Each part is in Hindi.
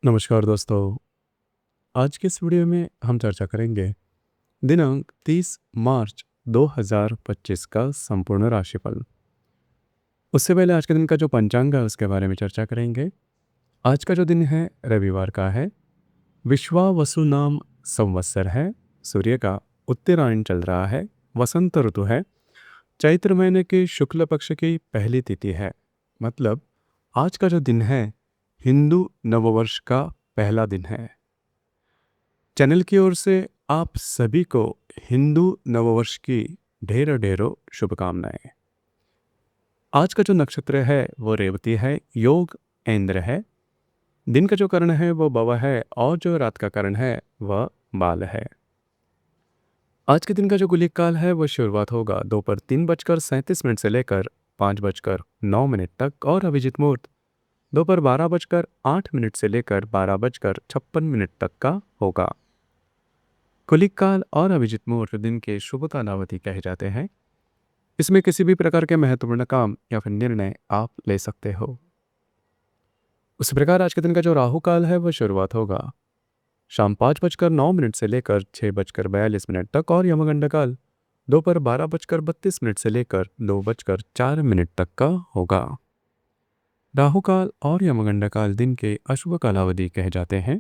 नमस्कार दोस्तों। आज के इस वीडियो में हम चर्चा करेंगे दिनांक 30 मार्च 2025 का संपूर्ण राशिफल। उससे पहले आज के दिन का जो पंचांग है उसके बारे में चर्चा करेंगे। आज का जो दिन है रविवार का है। विश्वावसु नाम संवत्सर है। सूर्य का उत्तरायण चल रहा है। वसंत ऋतु है। चैत्र महीने के शुक्ल पक्ष की पहली तिथि है। मतलब आज का जो दिन है हिंदू नववर्ष का पहला दिन है। चैनल की ओर से आप सभी को हिंदू नववर्ष की ढेरों ढेरों शुभकामनाएं। आज का जो नक्षत्र है वो रेवती है। योग इंद्र है। दिन का जो करण है वो बवा है और जो रात का करण है वह बाल है। आज के दिन का जो गुलिक काल है वह शुरुआत होगा दोपहर 3:37 से लेकर 5:09 तक और अभिजित मुहूर्त दोपहर 12:08 से लेकर 12:56 तक का होगा। कुलिक काल और अभिजित मुहूर्त दिन के शुभ कालावधि कहे जाते हैं। इसमें किसी भी प्रकार के महत्वपूर्ण काम या फिर निर्णय आप ले सकते हो। उसी प्रकार आज के दिन का जो राहु काल है वह शुरुआत होगा शाम 5:09 से लेकर 6:42 तक और यमगंड काल दोपहर 12:32 से लेकर 2:04 तक का होगा। राहु काल और यमगंड काल दिन के अशुभ कालावधि कहे जाते हैं।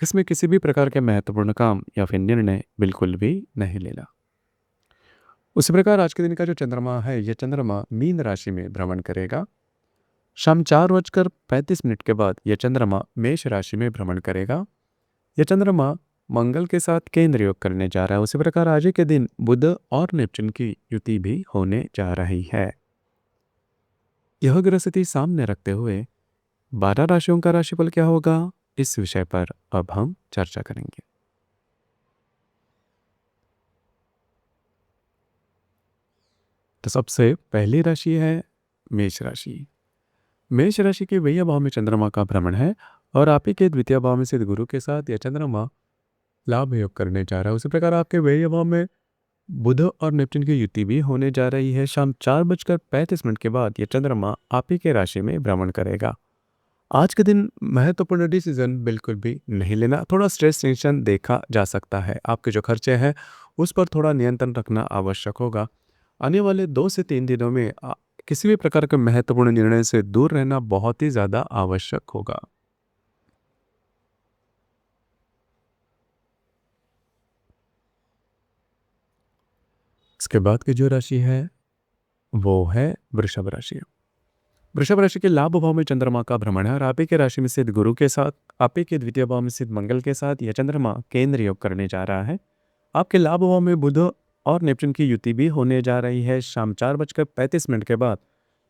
इसमें किसी भी प्रकार के महत्वपूर्ण काम या फिर निर्णय बिल्कुल भी नहीं लेना। उसी प्रकार आज के दिन का जो चंद्रमा है यह चंद्रमा मीन राशि में भ्रमण करेगा। शाम 4:35 के बाद यह चंद्रमा मेष राशि में भ्रमण करेगा। यह चंद्रमा मंगल के साथ केंद्र योग करने जा रहा है। उसी प्रकार आज के दिन बुध और नेपच्यून की युति भी होने जा रही है। यह ग्रह स्थिति सामने रखते हुए 12 राशियों का राशिफल क्या होगा इस विषय पर अब हम चर्चा करेंगे। तो सबसे पहली राशि है मेष राशि। मेष राशि के वही भाव में चंद्रमा का भ्रमण है और आप ही के द्वितीय भाव में स्थित गुरु के साथ यह चंद्रमा लाभ योग करने जा रहा है। उसी प्रकार आपके वही भाव में बुध और नेपच्यून की युति भी होने जा रही है। शाम 4:35 के बाद यह चंद्रमा आप ही के राशि में भ्रमण करेगा। आज के दिन महत्वपूर्ण डिसीजन बिल्कुल भी नहीं लेना। थोड़ा स्ट्रेस टेंशन देखा जा सकता है। आपके जो खर्चे हैं उस पर थोड़ा नियंत्रण रखना आवश्यक होगा। आने वाले 2 से 3 दिनों में किसी भी प्रकार के महत्वपूर्ण निर्णय से दूर रहना बहुत ही ज़्यादा आवश्यक होगा। इसके बाद की जो राशि है वो है वृषभ राशि। वृषभ राशि के लाभ भाव में चंद्रमा का भ्रमण है और आप ही के राशि में स्थित गुरु के साथ आप ही के द्वितीय भाव में स्थित मंगल के साथ यह चंद्रमा केंद्र योग करने जा रहा है। आपके लाभ भाव में बुध और नेपच्यून की युति भी होने जा रही है। शाम 4:35 के बाद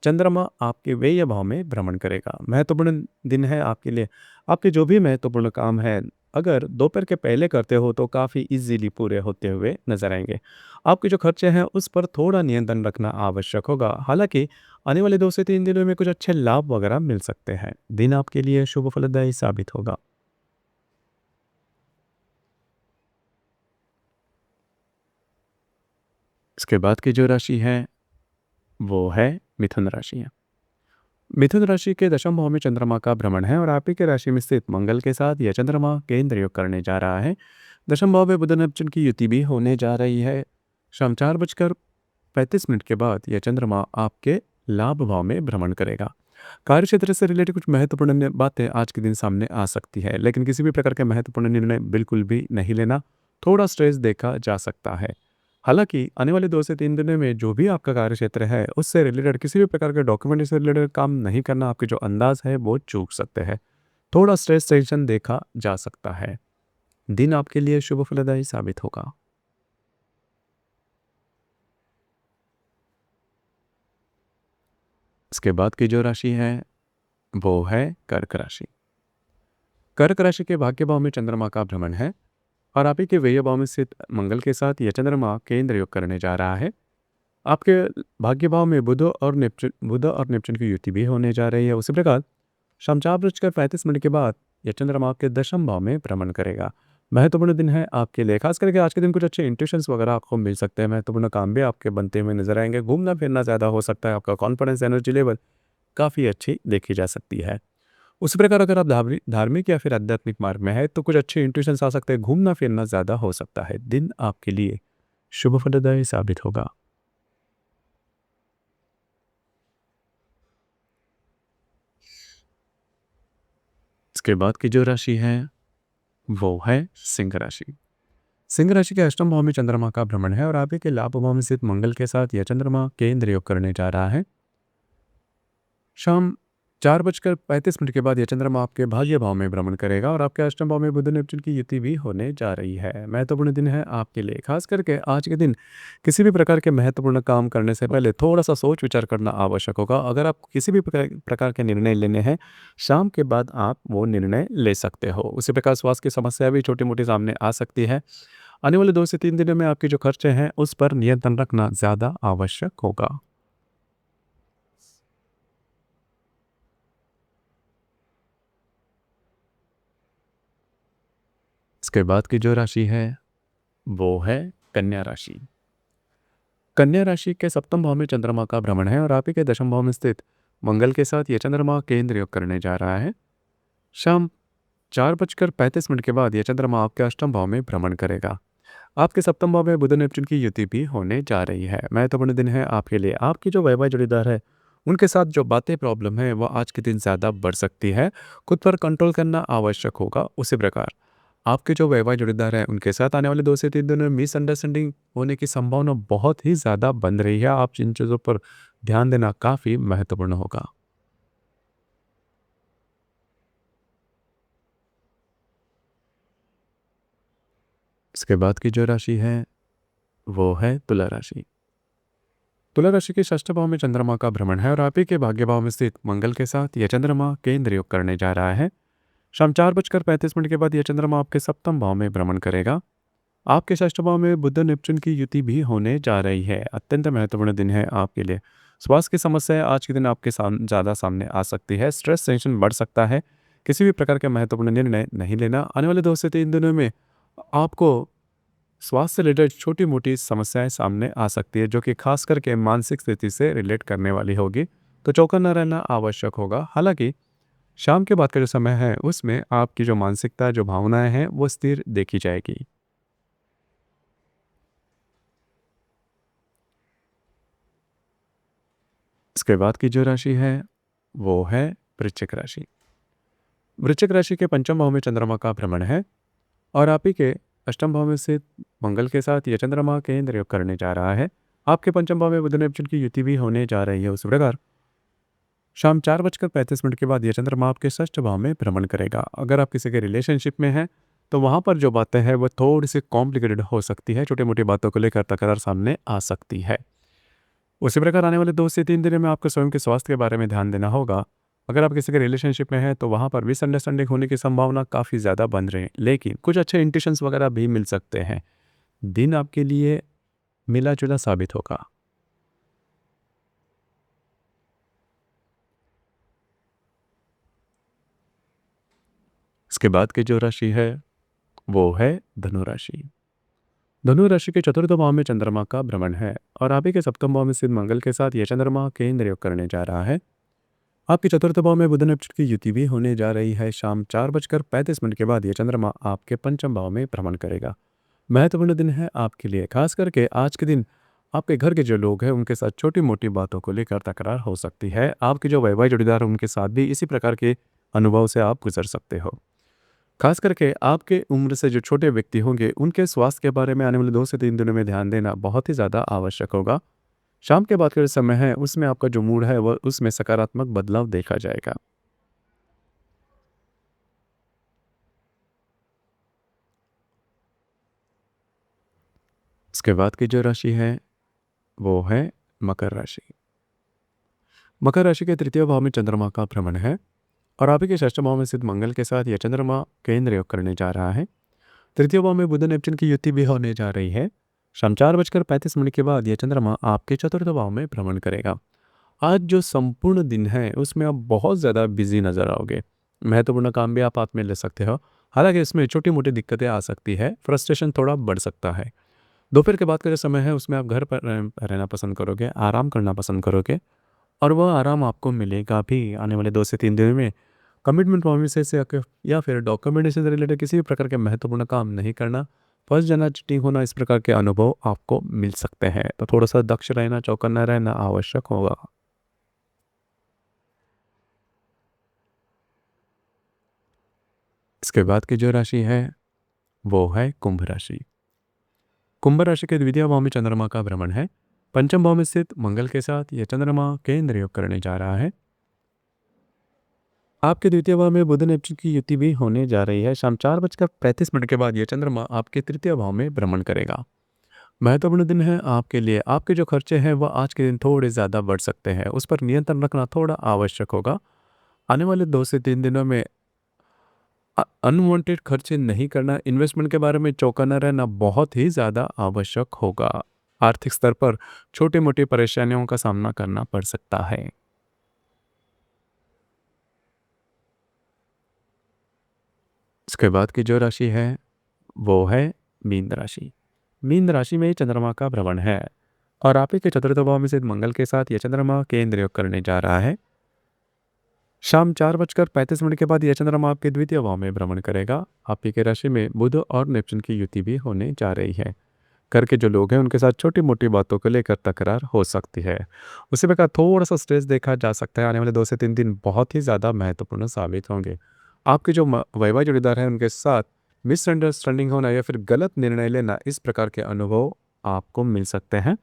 चंद्रमा आपके व्यय भाव में भ्रमण करेगा। महत्वपूर्ण दिन है आपके लिए। आपके जो भी महत्वपूर्ण काम है अगर दोपहर के पहले करते हो तो काफ़ी इजीली पूरे होते हुए नजर आएंगे। आपके जो खर्चे हैं उस पर थोड़ा नियंत्रण रखना आवश्यक होगा। हालांकि आने वाले 2 से 3 दिनों में कुछ अच्छे लाभ वगैरह मिल सकते हैं। दिन आपके लिए शुभ फलदायी साबित होगा। इसके बाद की जो राशि है वो है मिथुन राशि है। मिथुन राशि के दशम भाव में चंद्रमा का भ्रमण है और आप ही के राशि में स्थित मंगल के साथ यह चंद्रमा केंद्र योग करने जा रहा है। दशम भाव में बुध नेपच्यून की युति भी होने जा रही है। शाम 4:35 के बाद यह चंद्रमा आपके लाभ भाव में भ्रमण करेगा। कार्य क्षेत्र से रिलेटेड कुछ महत्वपूर्ण बातें आज के दिन सामने आ सकती है, लेकिन किसी भी प्रकार के महत्वपूर्ण निर्णय बिल्कुल भी नहीं लेना। थोड़ा स्ट्रेस देखा जा सकता है। हालांकि आने वाले 2 से 3 दिनों में जो भी आपका कार्य क्षेत्र है उससे रिलेटेड किसी भी प्रकार के डॉक्यूमेंट से रिलेटेड काम नहीं करना। आपके जो अंदाज है वो चूक सकते हैं। थोड़ा स्ट्रेस टेंशन देखा जा सकता है। दिन आपके लिए शुभ फलदायी साबित होगा। इसके बाद की जो राशि है वो है कर्क राशि। कर्क राशि के भाग्य भाव में चंद्रमा का भ्रमण है और आप ही के व्यय भाव में स्थित मंगल के साथ यह चंद्रमा केंद्र योग करने जा रहा है। आपके भाग्य भाव में बुध और नेपच्यून की युति भी होने जा रही है। उसी प्रकार शाम 4:35 के बाद यह चंद्रमा आपके दशम भाव में भ्रमण करेगा। महत्वपूर्ण दिन है आपके लिए। खास करके आज के दिन कुछ अच्छे इंट्यूशंस वगैरह आपको मिल सकते हैं। महत्वपूर्ण काम भी आपके बनते हुए नजर आएंगे। घूमना फिरना ज़्यादा हो सकता है। आपका कॉन्फिडेंस एनर्जी लेवल काफ़ी अच्छी देखी जा सकती है। उसी प्रकार अगर आप धार्मिक या फिर आध्यात्मिक मार्ग में है तो कुछ अच्छे इंट्यूशंस आ सकते हैं, घूमना फिरना ज़्यादा हो सकता है। दिन आपके लिए शुभ फलदायी साबित होगा। इसके बाद की जो राशि है वो है सिंह राशि। सिंह राशि के अष्टम भाव में चंद्रमा का भ्रमण है और आप ही के लाभ भाव में स्थित मंगल के साथ यह चंद्रमा केंद्र योग करने जा रहा है। शाम 4:35 के बाद यह चंद्रमा आपके भाग्य भाव में भ्रमण करेगा और आपके अष्टम भाव में बुध नेपच्यून की युति भी होने जा रही है। महत्वपूर्ण दिन है आपके लिए, खास करके आज के दिन किसी भी प्रकार के महत्वपूर्ण काम करने से पहले थोड़ा सा सोच विचार करना आवश्यक होगा। अगर आप किसी भी प्रकार के निर्णय लेने हैं, शाम के बाद आप वो निर्णय ले सकते हो। उसी प्रकार स्वास्थ्य की समस्या भी छोटी मोटी सामने आ सकती है। आने वाले 2 से 3 दिनों में आपके जो खर्चे हैं उस पर नियंत्रण रखना ज़्यादा आवश्यक होगा। इसके बाद की जो राशि है वो है कन्या राशि। कन्या राशि के सप्तम भाव में चंद्रमा का भ्रमण है और आप ही के दशम भाव में स्थित मंगल के साथ यह चंद्रमा केंद्र योग करने जा रहा है। शाम 4:35 के बाद यह चंद्रमा आपके अष्टम भाव में भ्रमण करेगा। आपके सप्तम भाव में बुध नेपच्यून की युति भी होने जा रही है। महत्वपूर्ण दिन है आपके लिए। आपकी जो वैवाहिक जोड़ीदार है उनके साथ जो बातें प्रॉब्लम है वह आज के दिन ज़्यादा बढ़ सकती है। खुद पर कंट्रोल करना आवश्यक होगा। उसी प्रकार आपके जो वैवाहिक जोड़ीदार हैं उनके साथ आने वाले 2 से 3 दिनों में मिसअंडरस्टैंडिंग होने की संभावना बहुत ही ज़्यादा बन रही है। आप जिन चीज़ों पर ध्यान देना काफ़ी महत्वपूर्ण होगा। इसके बाद की जो राशि है वो है तुला राशि। तुला राशि के षष्ठ भाव में चंद्रमा का भ्रमण है और आप ही के भाग्य भाव में स्थित मंगल के साथ यह चंद्रमा केंद्र योग करने जा रहा है। शाम 4:35 के बाद यह चंद्रमा आपके सप्तम भाव में भ्रमण करेगा। आपके षष्ठ भाव में बुध नेपच्यून की युति भी होने जा रही है। अत्यंत महत्वपूर्ण दिन है आपके लिए। स्वास्थ्य की समस्या आज के दिन आपके ज़्यादा सामने आ सकती है। स्ट्रेस टेंशन बढ़ सकता है। किसी भी प्रकार के महत्वपूर्ण निर्णय नहीं लेना। आने वाले 2 से 3 दिनों में आपको स्वास्थ्य से रिलेटेड छोटी मोटी समस्याएं सामने आ सकती है, जो कि खास करके मानसिक स्थिति से रिलेट करने वाली होगी। तो चौकन्ना रहना आवश्यक होगा। हालांकि शाम के बाद का जो समय है उसमें आपकी जो मानसिकता, जो भावनाएं हैं वो स्थिर देखी जाएगी। इसके बाद की जो राशि है वो है वृश्चिक राशि। वृश्चिक राशि के पंचम भाव में चंद्रमा का भ्रमण है और आप ही के अष्टम भाव में से मंगल के साथ यह चंद्रमा केंद्र योग करने जा रहा है। आपके पंचम भाव में बुध नेपच्यून की युति भी होने जा रही है। उस प्रकार शाम 4:35 के बाद यह चंद्रमा आपके षष्ठ भाव में भ्रमण करेगा। अगर आप किसी के रिलेशनशिप में हैं तो वहाँ पर जो बातें हैं वो थोड़ी सी कॉम्प्लिकेटेड हो सकती है। छोटी मोटी बातों को लेकर तकरार सामने आ सकती है। उसी प्रकार आने वाले 2 से 3 दिनों में आपको स्वयं के स्वास्थ्य के बारे में ध्यान देना होगा। अगर आप किसी के रिलेशनशिप में हैं तो वहाँ पर मिसअंडरस्टैंडिंग होने की संभावना काफ़ी ज़्यादा बन रही है, लेकिन कुछ अच्छे इंट्यूशंस वगैरह भी मिल सकते हैं। दिन आपके लिए मिला जुला साबित होगा। इसके बाद की जो राशि है वो है धनु राशि। धनु राशि के चतुर्थ भाव में चंद्रमा का भ्रमण है और आप ही के सप्तम भाव में स्थित मंगल के साथ यह चंद्रमा केंद्र योग करने जा रहा है। आपके चतुर्थ भाव में बुध नेपच्यून की युति भी होने जा रही है। शाम 4:35 के बाद यह चंद्रमा आपके पंचम भाव में भ्रमण करेगा। महत्वपूर्ण दिन है आपके लिए। खास करके आज के दिन आपके घर के जो लोग हैं उनके साथ छोटी मोटी बातों को लेकर तकरार हो सकती है। आपके जो वैवाहिक जोड़ीदार हैं उनके साथ भी इसी प्रकार के अनुभव से आप गुजर सकते हो। खास करके आपके उम्र से जो छोटे व्यक्ति होंगे उनके स्वास्थ्य के बारे में आने वाले 2 से 3 दिनों में ध्यान देना बहुत ही ज़्यादा आवश्यक होगा। शाम के बाद का जो समय है उसमें आपका जो मूड है वह उसमें सकारात्मक बदलाव देखा जाएगा। इसके बाद की जो राशि है वो है मकर राशि। मकर राशि के तृतीय भाव में चंद्रमा का भ्रमण है और आप ही के षष्ठ भाव में स्थित मंगल के साथ यह चंद्रमा केंद्र योग करने जा रहा है। तृतीय भाव में बुध नेपच्यून की युति भी होने जा रही है। शाम 4:35 के बाद यह चंद्रमा आपके चतुर्थ भाव में भ्रमण करेगा। आज जो संपूर्ण दिन है उसमें आप बहुत ज़्यादा बिजी नजर आओगे। महत्वपूर्ण काम भी आप हाथ में ले सकते हो। हालांकि इसमें छोटी मोटी दिक्कतें आ सकती है, फ्रस्ट्रेशन थोड़ा बढ़ सकता है। दोपहर के बाद का जो समय है उसमें आप घर पर रहना पसंद करोगे, आराम करना पसंद करोगे और वह आराम आपको मिलेगा भी। आने वाले 2 से 3 दिनों में कमिटमेंट प्रोमिसेस से या फिर डॉक्यूमेंटेशन से रिलेटेड किसी भी प्रकार के महत्वपूर्ण काम नहीं करना, फंस जाना, चीटिंग होना, इस प्रकार के अनुभव आपको मिल सकते हैं। तो थोड़ा-सा दक्ष रहना, चौकन्ना रहना आवश्यक होगा। इसके बाद की जो राशि है, वो है कुंभ राशि। कुंभ राशि के द्वितीय भाव में चंद्रमा का भ्रमण है। पंचम भाव में स्थित मंगल के साथ यह चंद्रमा केंद्र योग करने जा रहा है। आपके द्वितीय भाव में बुध नेपच्यून की युति भी होने जा रही है। शाम 4:35 के बाद यह चंद्रमा आपके तृतीय भाव में भ्रमण करेगा। महत्वपूर्ण दिन है आपके लिए। आपके जो खर्चे हैं वह आज के दिन थोड़े ज़्यादा बढ़ सकते हैं, उस पर नियंत्रण रखना थोड़ा आवश्यक होगा। आने वाले 2 से 3 दिनों में अनवांटेड खर्चे नहीं करना, इन्वेस्टमेंट के बारे में चौकन्ना रहना बहुत ही ज़्यादा आवश्यक होगा। आर्थिक स्तर पर छोटी-मोटी परेशानियों का सामना करना पड़ सकता है। इसके बाद की जो राशि है, वो है मीन राशि। मीन राशि में चंद्रमा का भ्रमण है और आप ही के चतुर्थ भाव में स्थित मंगल के साथ यह चंद्रमा केंद्र योग करने जा रहा है। शाम 4:35 के बाद यह चंद्रमा आपके द्वितीय भाव में भ्रमण करेगा। आप ही के राशि में बुध और नेपच्यून की युति भी होने जा रही है। घर के जो लोग हैं उनके साथ छोटी-मोटी बातों को लेकर तकरार हो सकती है। उसी प्रकार थोड़ा-सा स्ट्रेस देखा जा सकता है। आने वाले 2 से 3 दिन बहुत ही ज़्यादा महत्वपूर्ण साबित होंगे। आपके जो वैवाहिक जोड़ीदार हैं उनके साथ मिसअंडरस्टैंडिंग होना या फिर गलत निर्णय लेना, इस प्रकार के अनुभव आपको मिल सकते हैं।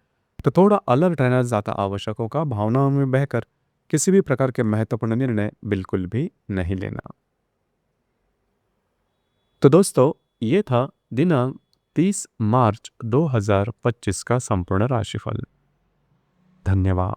तो थोड़ा अलर्ट रहना ज़्यादा आवश्यक होगा। भावनाओं में बहकर किसी भी प्रकार के महत्वपूर्ण निर्णय बिल्कुल भी नहीं लेना। तो दोस्तों, ये था दिनांक 30 मार्च 2025 का संपूर्ण राशिफल। धन्यवाद।